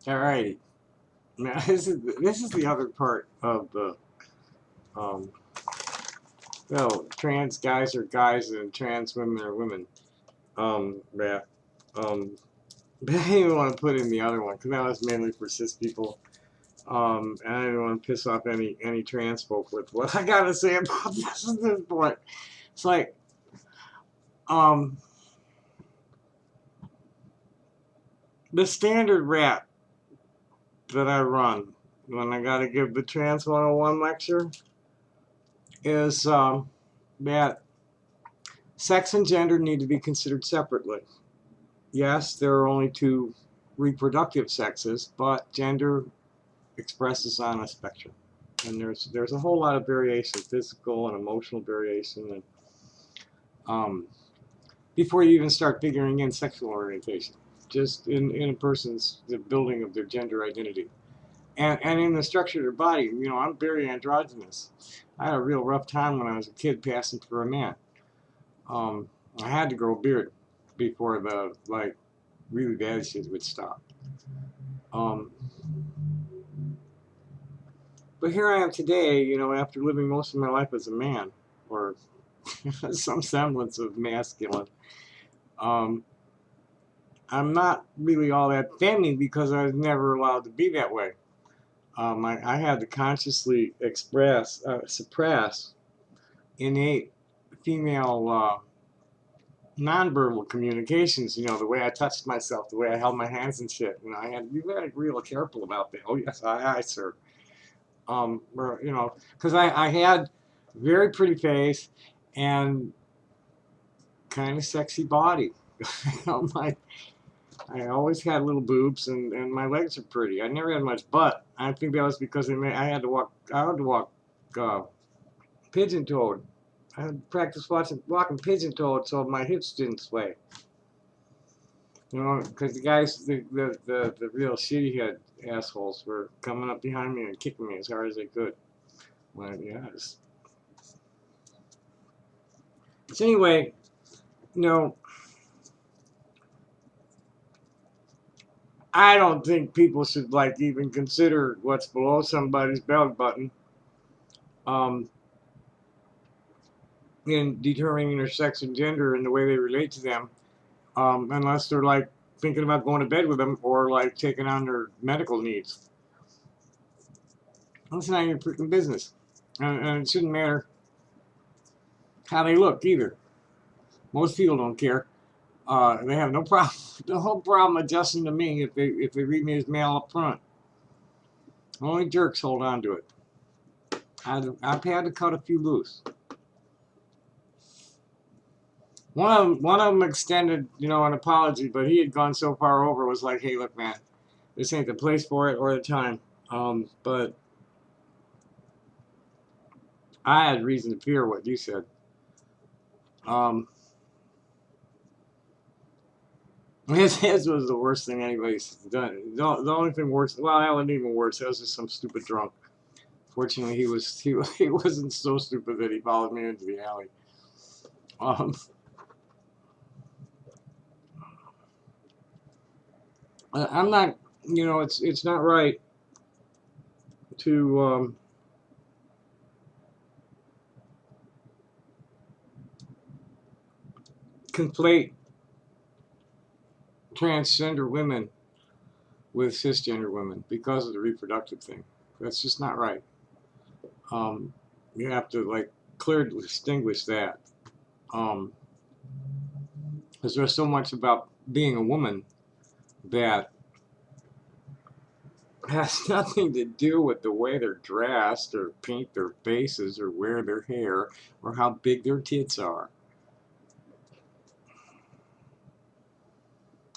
Alrighty. Now this is the other part of the um trans guys are guys and trans women are women. That but I didn't even want to put in the other one because that was mainly for cis people. And I didn't want to piss off any trans folk with what I gotta say about this at this point. It's like um the standard rap that I run when I gotta give the Trans 101 lecture is that sex and gender need to be considered separately. Yes, there are only two reproductive sexes, but gender expresses on a spectrum. And there's a whole lot of variation, physical and emotional variation, and before you even start figuring in sexual orientation, just in a person's the building of their gender identity. And in the structure of their body, I'm very androgynous. I had a real rough time when I was a kid passing for a man. I had to grow a beard before the really bad shit would stop. But here I am today, after living most of my life as a man, or some semblance of masculine. I'm not really all that feminine because I was never allowed to be that way. I had to consciously suppress innate female nonverbal communications. The way I touched myself, the way I held my hands and shit. I had to be very real careful about that. Oh yes, aye, sir. Because I had very pretty face and kind of sexy body. I always had little boobs and my legs are pretty. I never had much butt. I think that was because I had to walk pigeon-toed. I had to practice walking pigeon-toed so my hips didn't sway. Because the guys, the real shitty head assholes were coming up behind me and kicking me as hard as they could. Well, yeah. So anyway, I don't think people should even consider what's below somebody's belly button in determining their sex and gender and the way they relate to them, unless they're thinking about going to bed with them or taking on their medical needs. That's not your freaking business, and it shouldn't matter how they look either. Most people don't care. They have no problem adjusting to me if they read me as male up front. Only jerks hold on to it. I've had to cut a few loose. One of them extended, an apology, but he had gone so far over. Was like, hey, look, man, this ain't the place for it or the time. But I had reason to fear what you said. His was the worst thing anybody's done. The only thing worse, well, that wasn't even worse. That was just some stupid drunk. Fortunately, he wasn't so stupid that he followed me into the alley. I'm not, it's not right to conflate transgender women with cisgender women because of the reproductive thing. That's just not right. You have to clearly distinguish that, because there's so much about being a woman that has nothing to do with the way they're dressed or paint their faces or wear their hair or how big their tits are.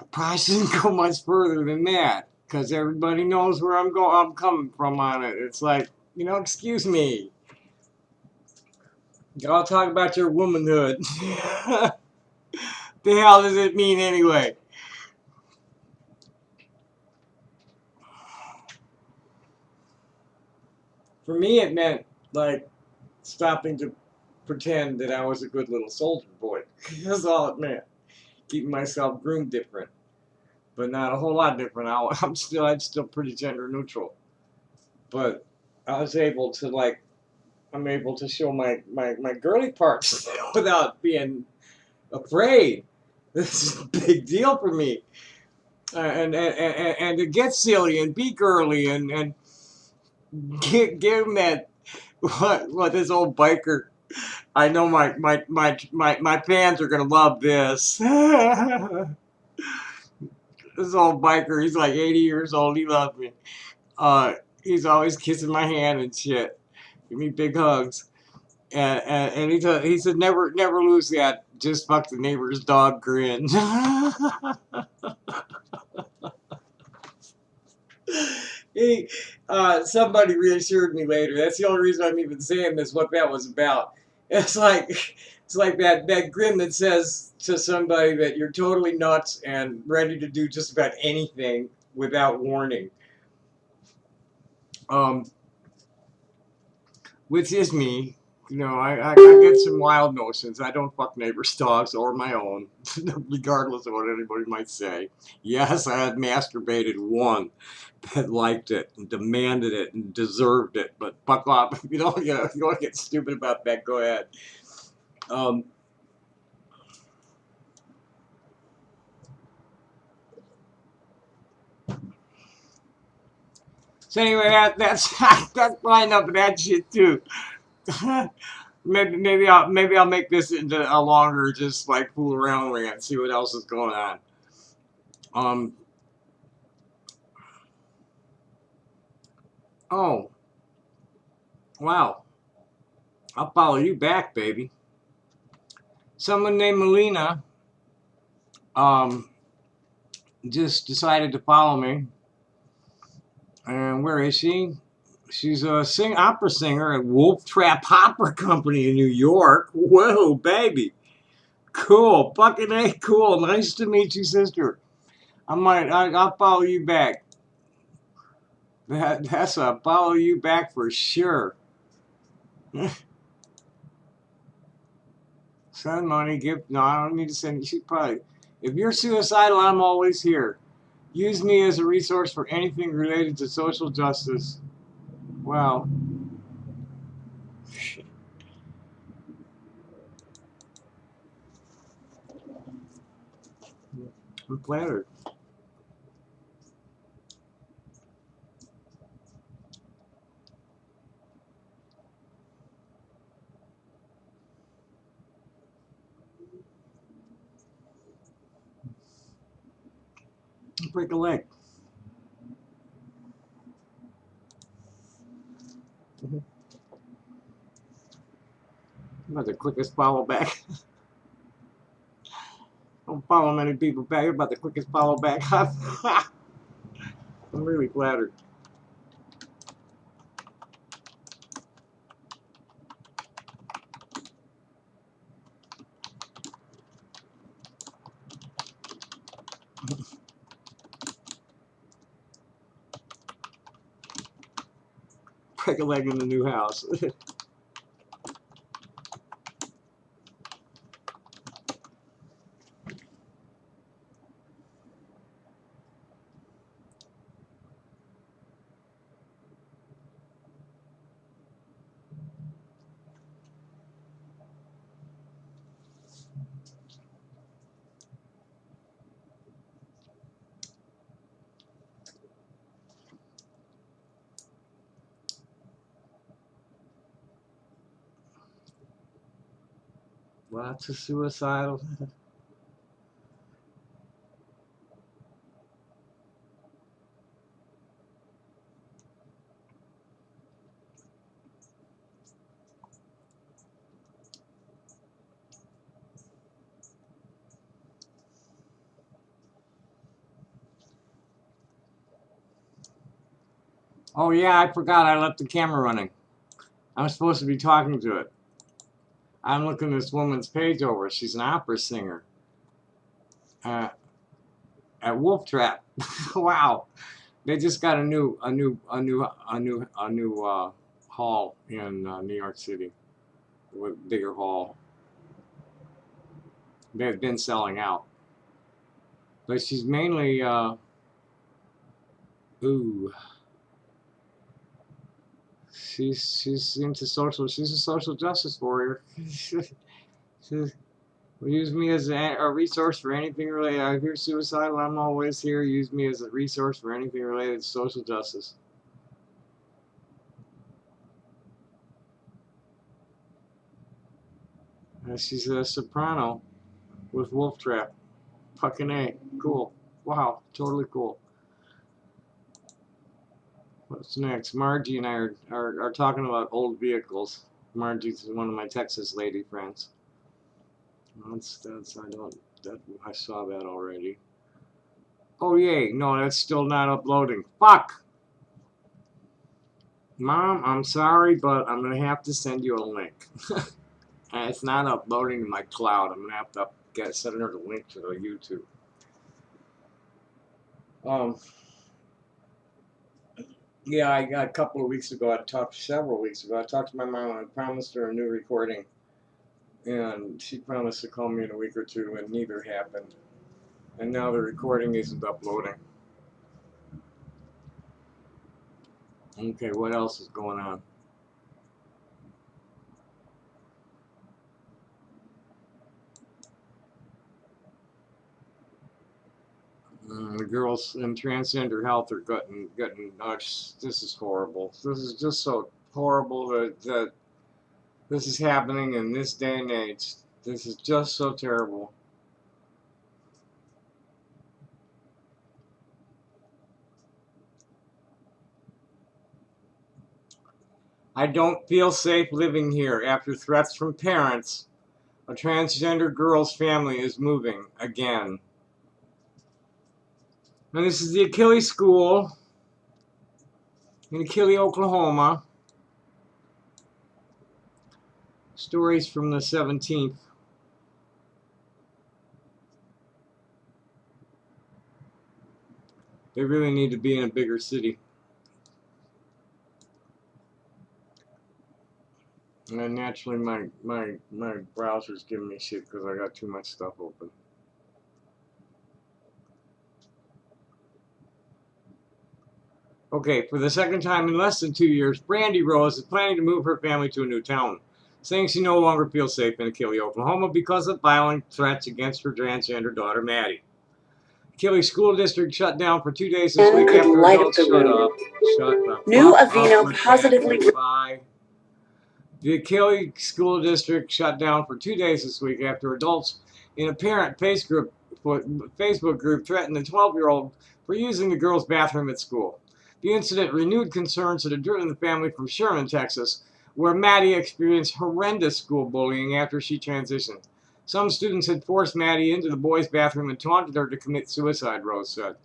I probably shouldn't go much further than that because everybody knows where I'm coming from on it. It's like, excuse me. Y'all talk about your womanhood. The hell does it mean anyway? For me, it meant stopping to pretend that I was a good little soldier boy. That's all it meant. Keeping myself groomed different. but not a whole lot different. I'm still pretty gender neutral, but I was able to like I'm able to show my girly parts without being afraid. This is a big deal for me. And to get silly and be girly and give him that what this old biker. I know my fans are gonna love this. This old biker, he's like 80 years old. He loves me. He's always kissing my hand and shit. Give me big hugs. And he said never lose that just fuck the neighbor's dog grin. he Somebody reassured me later. That's the only reason I'm even saying this. What that was about. It's like that grin that says to somebody that you're totally nuts and ready to do just about anything without warning. Which is me. You know, I get some wild notions. I don't fuck neighbors' dogs or my own, regardless of what anybody might say. Yes, I had masturbated one that liked it and demanded it and deserved it, but fuck off. If you don't, if you want to get stupid about that, go ahead. Um, so anyway, that's that's probably enough of that shit too. Maybe I'll make this into a longer just like fool around rant, see what else is going on. Um oh wow, I'll follow you back, baby. Someone named Melina um just decided to follow me. And where is she? She's a opera singer at Wolf Trap Opera Company in New York. Whoa, baby. Cool. Fucking A, cool. Nice to meet you, sister. I'll follow you back. That's a follow you back for sure. Send money, no, I don't need to send. She probably, if you're suicidal, I'm always here. Use me as a resource for anything related to social justice. Wow. I'm flattered. Break a leg. I'm about to click this follow back. I don't follow many people back. You're about the quickest follow back. I'm really flattered. Break a leg in the new house. Lots of suicidal. Oh yeah, I forgot I left the camera running. I'm supposed to be talking to it. I'm looking this woman's page over. She's an opera singer uh, at Wolf Trap. Wow, they just got a new hall in New York City, with bigger hall. They've been selling out. But she's mainly, ooh, she's into social. She's a social justice warrior. She use me as a resource for anything related. I hear suicidal. I'm always here. Use me as a resource for anything related to social justice. She's a soprano with Wolf Trap. Fucking A. Cool. Wow. Totally cool. What's next? Margie and I are talking about old vehicles. Margie's one of my Texas lady friends. I saw that already. Oh yay, no, that's still not uploading. Fuck! Mom, I'm sorry, but I'm gonna have to send you a link. It's not uploading to my cloud. I'm gonna have to send her the link to the YouTube. Yeah, I got a couple of weeks ago. Several weeks ago. I talked to my mom and I promised her a new recording, and she promised to call me in a week or two, and neither happened. And now the recording isn't uploading. Okay, what else is going on? The girls in transgender health are getting. This is horrible. This is just so horrible that this is happening in this day and age. This is just so terrible. I don't feel safe living here. After threats from parents, a transgender girl's family is moving again. And this is the Achilles School in Achilles, Oklahoma. Stories from the 17th. They really need to be in a bigger city. And naturally, my browser's giving me shit because I got too much stuff open. Okay, for the second time in less than 2 years, Brandy Rose is planning to move her family to a new town, saying she no longer feels safe in Achilles, Oklahoma because of violent threats against her transgender daughter, Maddie. Achilles School District shut down for 2 days this week after adults shut up. Shut the New fuck Avino up positively. Bye. The Achilles School District shut down for 2 days this week after adults in a parent Facebook group threatened the 12-year-old for using the girls' bathroom at school. The incident renewed concerns that had driven the family from Sherman, Texas, where Maddie experienced horrendous school bullying after she transitioned. Some students had forced Maddie into the boys' bathroom and taunted her to commit suicide, Rose said.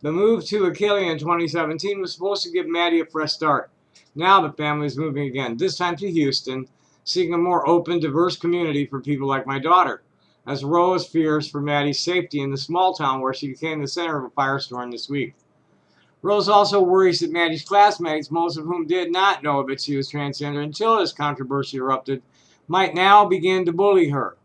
The move to Achilles in 2017 was supposed to give Maddie a fresh start. Now the family is moving again, this time to Houston, seeking a more open, diverse community for people like my daughter, as Rose fears for Maddie's safety in the small town where she became the center of a firestorm this week. Rose also worries that Maddie's classmates, most of whom did not know that she was transgender until this controversy erupted, might now begin to bully her.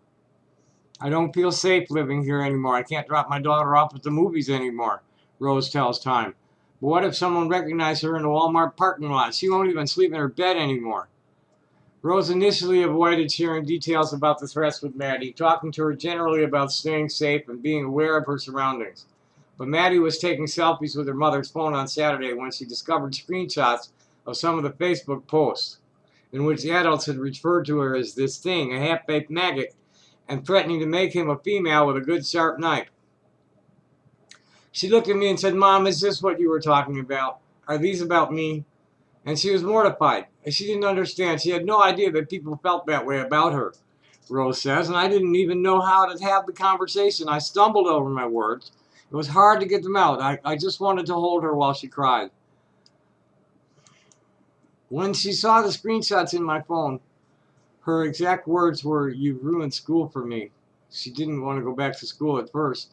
I don't feel safe living here anymore. I can't drop my daughter off at the movies anymore, Rose tells Time. But what if someone recognized her in the Walmart parking lot? She won't even sleep in her bed anymore. Rose initially avoided sharing details about the threats with Maddie, talking to her generally about staying safe and being aware of her surroundings. But Maddie was taking selfies with her mother's phone on Saturday when she discovered screenshots of some of the Facebook posts, in which the adults had referred to her as this thing, a half-baked maggot, and threatening to make him a female with a good sharp knife. She looked at me and said, "Mom, is this what you were talking about? Are these about me?" And she was mortified. And she didn't understand. She had no idea that people felt that way about her, Rose says, and I didn't even know how to have the conversation. I stumbled over my words. It was hard to get them out. I just wanted to hold her while she cried. When she saw the screenshots in my phone, her exact words were, "You've ruined school for me." She didn't want to go back to school at first.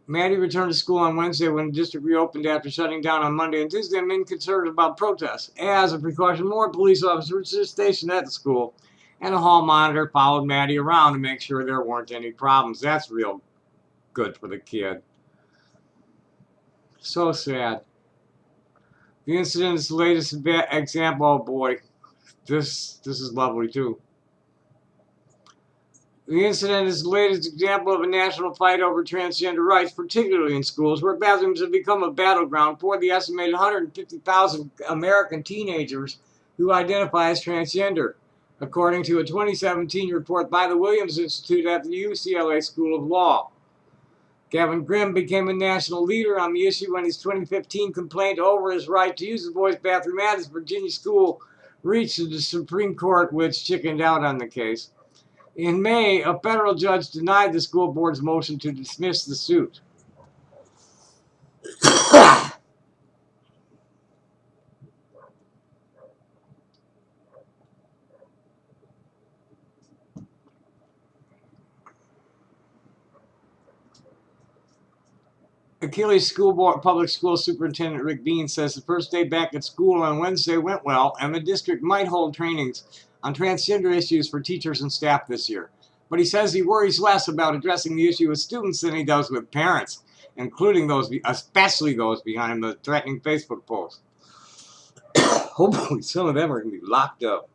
Maddie returned to school on Wednesday when the district reopened after shutting down on Monday and Tuesday amid concerns about protests. As a precaution, more police officers were stationed at the school, and a hall monitor followed Maddie around to make sure there weren't any problems. That's real good for the kid. So sad. The incident is the latest example. Oh boy, this is lovely too. The incident is the latest example of a national fight over transgender rights, particularly in schools, where bathrooms have become a battleground for the estimated 150,000 American teenagers who identify as transgender, according to a 2017 report by the Williams Institute at the UCLA School of Law. Gavin Grimm became a national leader on the issue when his 2015 complaint over his right to use the boys' bathroom at his Virginia school reached the Supreme Court, which chickened out on the case. In May, a federal judge denied the school board's motion to dismiss the suit. Achilles School Board Public School Superintendent Rick Bean says the first day back at school on Wednesday went well, and the district might hold trainings on transgender issues for teachers and staff this year. But he says he worries less about addressing the issue with students than he does with parents, including those, especially those behind the threatening Facebook post. Hopefully some of them are going to be locked up.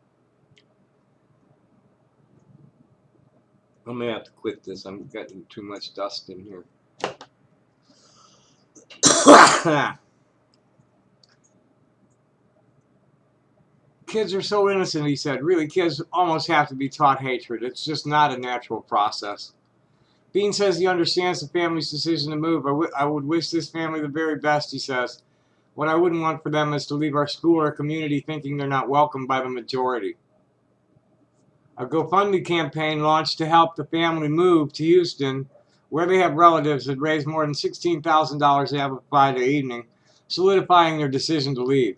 I'm going to have to quit this. I'm getting too much dust in here. Kids are so innocent, he said. Really, kids almost have to be taught hatred. It's just not a natural process. Bean says he understands the family's decision to move. I would wish this family the very best, he says. What I wouldn't want for them is to leave our school or community thinking they're not welcomed by the majority. A GoFundMe campaign launched to help the family move to Houston, where they have relatives, had raised more than $16,000 after Friday evening, solidifying their decision to leave.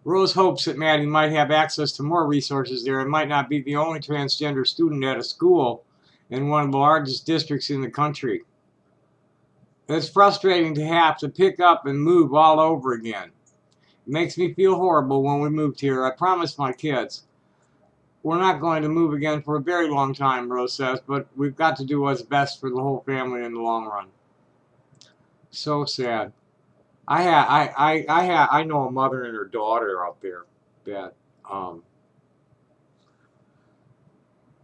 Rose hopes that Maddie might have access to more resources there and might not be the only transgender student at a school in one of the largest districts in the country. It's frustrating to have to pick up and move all over again. It makes me feel horrible when we moved here. I promised my kids. We're not going to move again for a very long time, Rose says, but we've got to do what's best for the whole family in the long run. So sad. I know a mother and her daughter out there that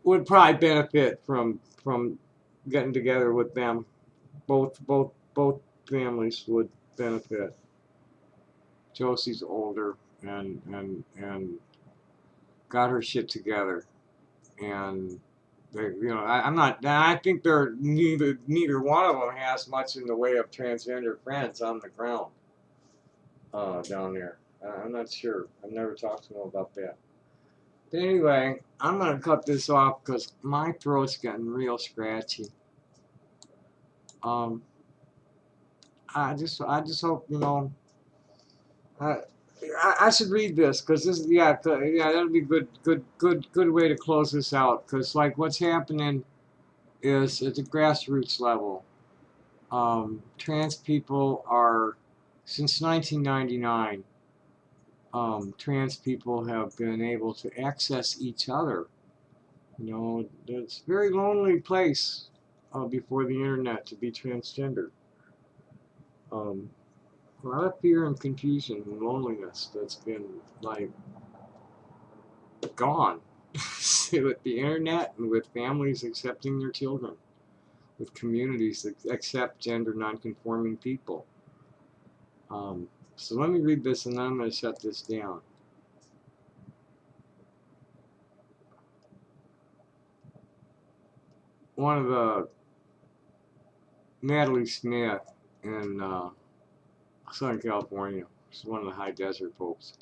would probably benefit from getting together with them. Both families would benefit. Josie's older and got her shit together, and they, I think they're neither one of them has much in the way of transgender friends on the ground down there. I'm not sure. I've never talked to them about that. But anyway, I'm gonna cut this off because my throat's getting real scratchy. I just hope I should read this because this is that'll be good way to close this out, because like what's happening is at the grassroots level, trans people are, since 1999, trans people have been able to access each other. It's a very lonely place before the internet to be transgender. A lot of fear and confusion and loneliness that's been like gone with the internet and with families accepting their children, with communities that accept gender non-conforming people. So let me read this and then I'm going to shut this down. One of the Natalie Smith in Southern California. She's one of the high desert folks.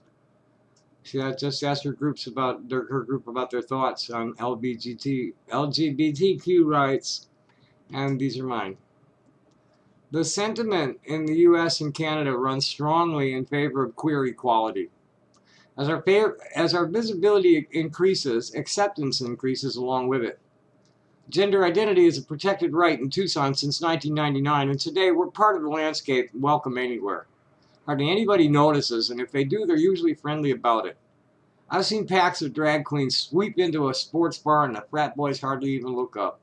She had just asked her group about their thoughts on LGBTQ rights, and these are mine. The sentiment in the U.S. and Canada runs strongly in favor of queer equality. As our visibility increases, acceptance increases along with it. Gender identity is a protected right in Tucson since 1999, and today we're part of the landscape, welcome anywhere. Hardly anybody notices, and if they do, they're usually friendly about it. I've seen packs of drag queens sweep into a sports bar and the frat boys hardly even look up.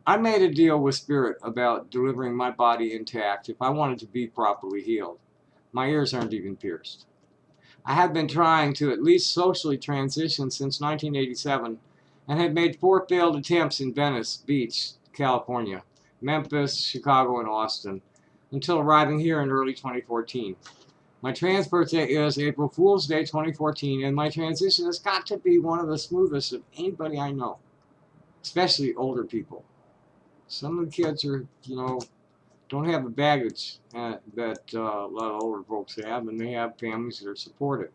I made a deal with Spirit about delivering my body intact if I wanted to be properly healed. My ears aren't even pierced. I have been trying to at least socially transition since 1987 and had made 4 failed attempts in Venice Beach, California, Memphis, Chicago, and Austin until arriving here in early 2014. My trans birthday is April Fool's Day 2014, and my transition has got to be one of the smoothest of anybody I know, especially older people. Some of the kids are, don't have the baggage that a lot of older folks have, and they have families that are supportive.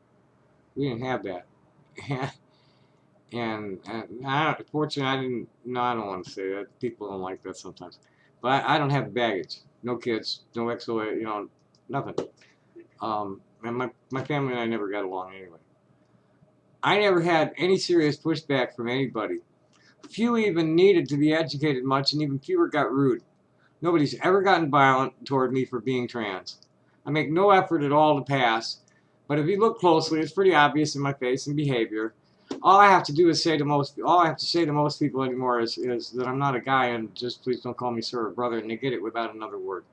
We didn't have that. and fortunately, I didn't, no, I don't want to say that. People don't like that sometimes. But I don't have the baggage. No kids, no XOA, nothing. And my family and I never got along anyway. I never had any serious pushback from anybody. Few even needed to be educated much, and even fewer got rude. Nobody's ever gotten violent toward me for being trans. I make no effort at all to pass, but if you look closely, it's pretty obvious in my face and behavior. All I have to say to most people anymore is that I'm not a guy, and just please don't call me sir or brother, and they get it without another word.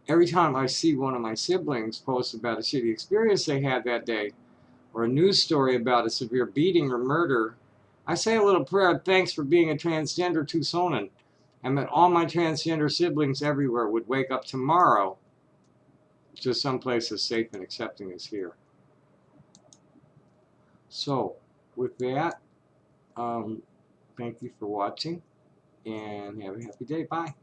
Every time I see one of my siblings post about a shitty experience they had that day, or a news story about a severe beating or murder, I say a little prayer of thanks for being a transgender Tucsonan, and that all my transgender siblings everywhere would wake up tomorrow to someplace as safe and accepting as here. So, with that, thank you for watching, and have a happy day. Bye.